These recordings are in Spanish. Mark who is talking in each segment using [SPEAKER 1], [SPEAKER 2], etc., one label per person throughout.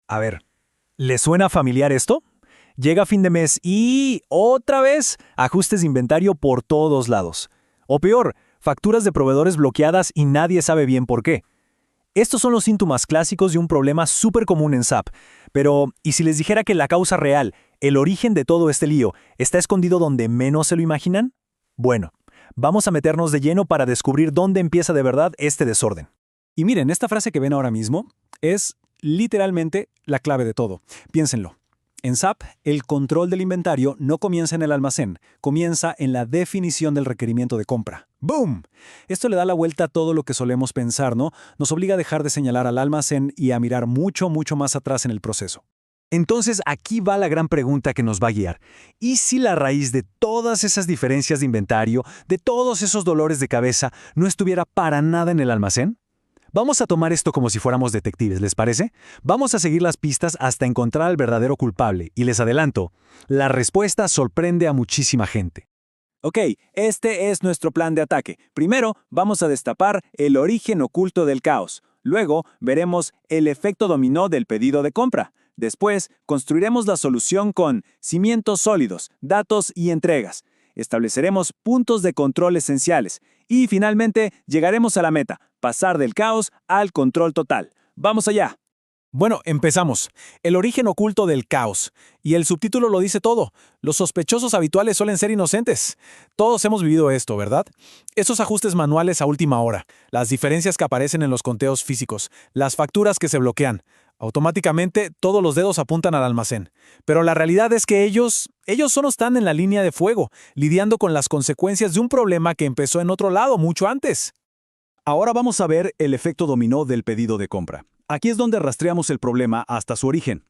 [SPEAKER 1] A ver, ¿le suena familiar esto? Llega fin de mes y, otra vez, ajustes de inventario por todos lados. O peor, facturas de proveedores bloqueadas y nadie sabe bien por qué. Estos son los síntomas clásicos de un problema súper común en SAP. Pero, ¿y si les dijera que la causa real, el origen de todo este lío, está escondido donde menos se lo imaginan? Bueno, vamos a meternos de lleno para descubrir dónde empieza de verdad este desorden.
[SPEAKER 2] Y miren, esta frase que ven ahora mismo es literalmente la clave de todo. Piénsenlo. En SAP, el control del inventario no comienza en el almacén, comienza en la definición del requerimiento de compra. ¡Boom! Esto le da la vuelta a todo lo que solemos pensar, ¿no? Nos obliga a dejar de señalar al almacén y a mirar mucho, mucho más atrás en el proceso.
[SPEAKER 1] Entonces, aquí va la gran pregunta que nos va a guiar. ¿Y si la raíz de todas esas diferencias de inventario, de todos esos dolores de cabeza, no estuviera para nada en el almacén? Vamos a tomar esto como si fuéramos detectives, ¿les parece? Vamos a seguir las pistas hasta encontrar al verdadero culpable, y les adelanto, la respuesta sorprende a muchísima gente.
[SPEAKER 2] Ok, este es nuestro plan de ataque. Primero, vamos a destapar el origen oculto del caos. Luego, veremos el efecto dominó del pedido de compra. Después, construiremos la solución con cimientos sólidos, datos y entregas. Estableceremos puntos de control esenciales. Y finalmente, llegaremos a la meta, pasar del caos al control total. ¡Vamos allá!
[SPEAKER 3] Bueno, empezamos. El origen oculto del caos. Y el subtítulo lo dice todo. Los sospechosos habituales suelen ser inocentes. Todos hemos vivido esto, ¿verdad? Esos ajustes manuales a última hora, las diferencias que aparecen en los conteos físicos, las facturas que se bloquean. Automáticamente, todos los dedos apuntan al almacén. Pero la realidad es que ellos solo están en la línea de fuego, lidiando con las consecuencias de un problema que empezó en otro lado mucho antes.
[SPEAKER 2] Ahora vamos a ver el efecto dominó del pedido de compra. Aquí es donde rastreamos el problema hasta su origen.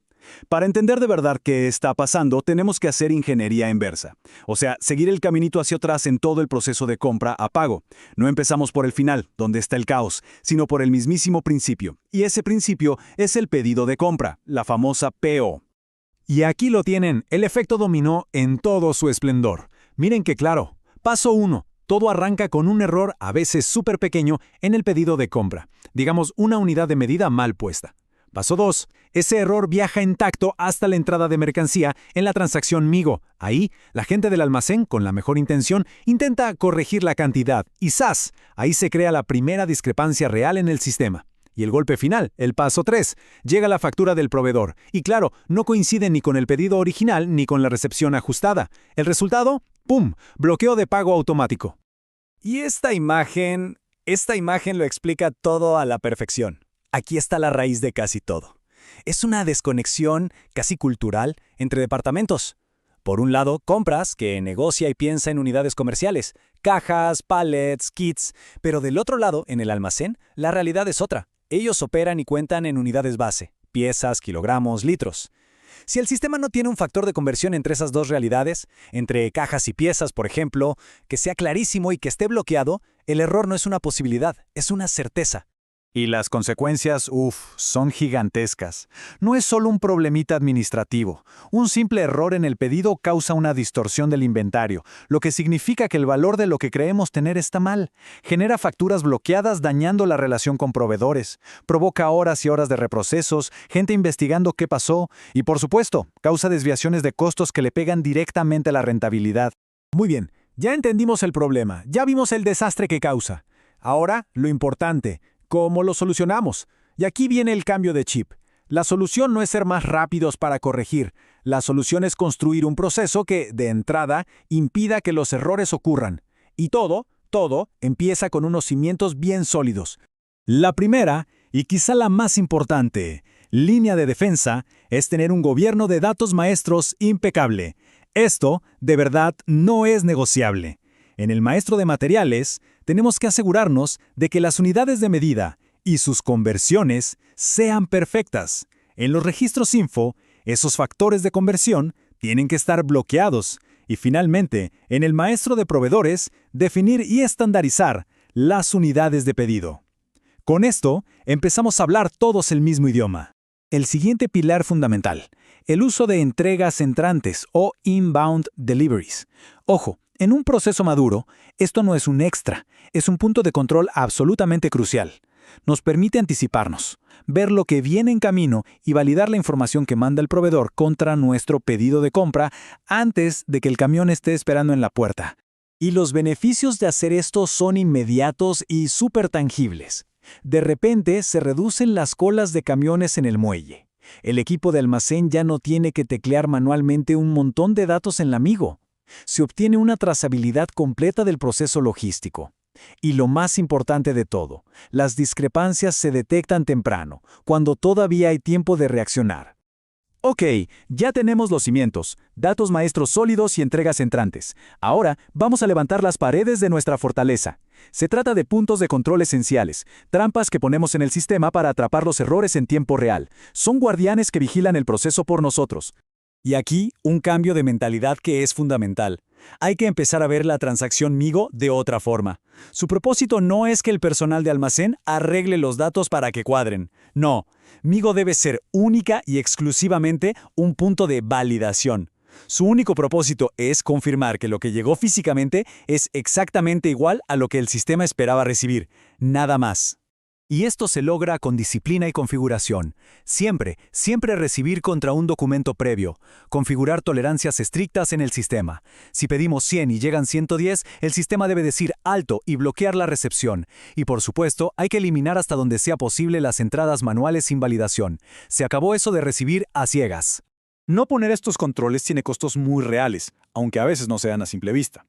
[SPEAKER 2] Para entender de verdad qué está pasando, tenemos que hacer ingeniería inversa. O sea, seguir el caminito hacia atrás en todo el proceso de compra a pago. No empezamos por el final, donde está el caos, sino por el mismísimo principio. Y ese principio es el pedido de compra, la famosa PO.
[SPEAKER 3] Y aquí lo tienen, el efecto dominó en todo su esplendor. Miren que claro. Paso 1. Todo arranca con un error, a veces súper pequeño, en el pedido de compra. Digamos, una unidad de medida mal puesta. Paso 2. Ese error viaja intacto hasta la entrada de mercancía en la transacción MIGO. Ahí, la gente del almacén, con la mejor intención, intenta corregir la cantidad. Y ¡zas! Ahí se crea la primera discrepancia real en el sistema. Y el golpe final, el paso 3, llega la factura del proveedor. Y claro, no coincide ni con el pedido original ni con la recepción ajustada. El resultado, ¡pum!, bloqueo de pago automático.
[SPEAKER 2] Y esta imagen lo explica todo a la perfección. Aquí está la raíz de casi todo. Es una desconexión casi cultural entre departamentos. Por un lado, compras, que negocia y piensa en unidades comerciales, cajas, pallets, kits, pero del otro lado, en el almacén, la realidad es otra. Ellos operan y cuentan en unidades base, piezas, kilogramos, litros. Si el sistema no tiene un factor de conversión entre esas dos realidades, entre cajas y piezas, por ejemplo, que sea clarísimo y que esté bloqueado, el error no es una posibilidad, es una certeza.
[SPEAKER 3] Y las consecuencias, son gigantescas. No es solo un problemita administrativo. Un simple error en el pedido causa una distorsión del inventario, lo que significa que el valor de lo que creemos tener está mal. Genera facturas bloqueadas dañando la relación con proveedores. Provoca horas y horas de reprocesos, gente investigando qué pasó y, por supuesto, causa desviaciones de costos que le pegan directamente a la rentabilidad.
[SPEAKER 2] Muy bien, ya entendimos el problema, ya vimos el desastre que causa. Ahora, lo importante, ¿cómo lo solucionamos? Y aquí viene el cambio de chip. La solución no es ser más rápidos para corregir. La solución es construir un proceso que, de entrada, impida que los errores ocurran. Y todo empieza con unos cimientos bien sólidos. La primera, y quizá la más importante, línea de defensa, es tener un gobierno de datos maestros impecable. Esto, de verdad, no es negociable. En el maestro de materiales, tenemos que asegurarnos de que las unidades de medida y sus conversiones sean perfectas. En los registros info, esos factores de conversión tienen que estar bloqueados. Y finalmente, en el maestro de proveedores, definir y estandarizar las unidades de pedido. Con esto, empezamos a hablar todos el mismo idioma. El siguiente pilar fundamental, el uso de entregas entrantes o inbound deliveries. Ojo, en un proceso maduro, esto no es un extra, es un punto de control absolutamente crucial.
[SPEAKER 3] Nos permite anticiparnos, ver lo que viene en camino y validar la información que manda el proveedor contra nuestro pedido de compra antes de que el camión esté esperando en la puerta. Y los beneficios de hacer esto son inmediatos y súper tangibles. De repente se reducen las colas de camiones en el muelle. El equipo de almacén ya no tiene que teclear manualmente un montón de datos en la Amigo. Se obtiene una trazabilidad completa del proceso logístico. Y lo más importante de todo, las discrepancias se detectan temprano, cuando todavía hay tiempo de reaccionar. Ok, ya tenemos los cimientos, datos maestros sólidos y entregas entrantes. Ahora vamos a levantar las paredes de nuestra fortaleza. Se trata de puntos de control esenciales, trampas que ponemos en el sistema para atrapar los errores en tiempo real. Son guardianes que vigilan el proceso por nosotros. Y aquí, un cambio de mentalidad que es fundamental. Hay que empezar a ver la transacción Migo de otra forma. Su propósito no es que el personal de almacén arregle los datos para que cuadren. No, Migo debe ser única y exclusivamente un punto de validación. Su único propósito es confirmar que lo que llegó físicamente es exactamente igual a lo que el sistema esperaba recibir. Nada más. Y esto se logra con disciplina y configuración. Siempre recibir contra un documento previo. Configurar tolerancias estrictas en el sistema. Si pedimos 100 y llegan 110, el sistema debe decir alto y bloquear la recepción. Y por supuesto, hay que eliminar hasta donde sea posible las entradas manuales sin validación. Se acabó eso de recibir a ciegas. No poner estos controles tiene costos muy reales, aunque a veces no se dan a simple vista.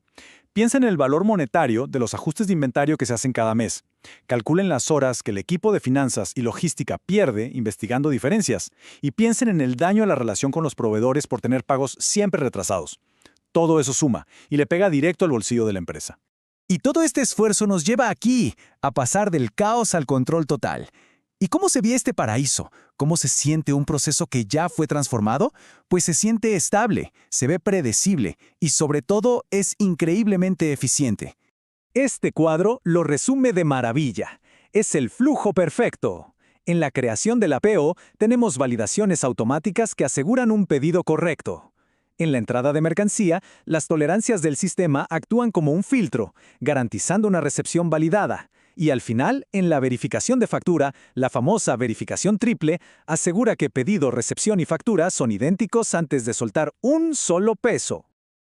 [SPEAKER 3] Piensen en el valor monetario de los ajustes de inventario que se hacen cada mes. Calculen las horas que el equipo de finanzas y logística pierde investigando diferencias. Y piensen en el daño a la relación con los proveedores por tener pagos siempre retrasados. Todo eso suma y le pega directo al bolsillo de la empresa.
[SPEAKER 1] Y todo este esfuerzo nos lleva aquí, a pasar del caos al control total. ¿Y cómo se ve este paraíso? ¿Cómo se siente un proceso que ya fue transformado? Pues se siente estable, se ve predecible y sobre todo es increíblemente eficiente. Este cuadro lo resume de maravilla. Es el flujo perfecto. En la creación de la PO tenemos validaciones automáticas que aseguran un pedido correcto. En la entrada de mercancía, las tolerancias del sistema actúan como un filtro, garantizando una recepción validada. Y al final, en la verificación de factura, la famosa verificación triple asegura que pedido, recepción y factura son idénticos antes de soltar un solo peso.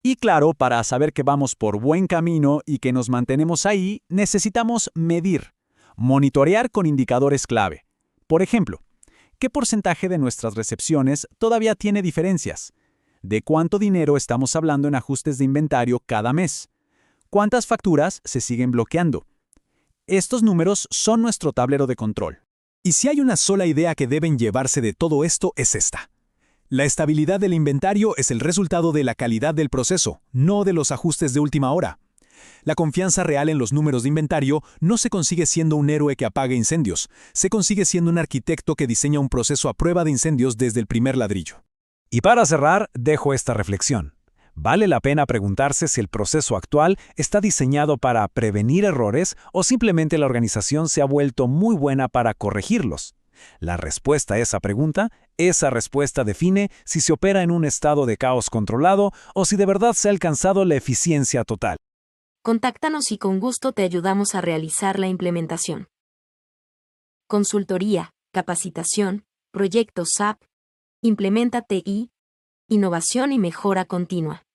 [SPEAKER 1] Y claro, para saber que vamos por buen camino y que nos mantenemos ahí, necesitamos medir, monitorear con indicadores clave. Por ejemplo, ¿qué porcentaje de nuestras recepciones todavía tiene diferencias? ¿De cuánto dinero estamos hablando en ajustes de inventario cada mes? ¿Cuántas facturas se siguen bloqueando? Estos números son nuestro tablero de control. Y si hay una sola idea que deben llevarse de todo esto es esta. La estabilidad del inventario es el resultado de la calidad del proceso, no de los ajustes de última hora. La confianza real en los números de inventario no se consigue siendo un héroe que apague incendios, se consigue siendo un arquitecto que diseña un proceso a prueba de incendios desde el primer ladrillo. Y para cerrar, dejo esta reflexión. ¿Vale la pena preguntarse si el proceso actual está diseñado para prevenir errores o simplemente la organización se ha vuelto muy buena para corregirlos? La respuesta a esa pregunta, esa respuesta define si se opera en un estado de caos controlado o si de verdad se ha alcanzado la eficiencia total.
[SPEAKER 4] Contáctanos y con gusto te ayudamos a realizar la implementación. Consultoría, capacitación, proyectos SAP, Implementa TI, innovación y mejora continua.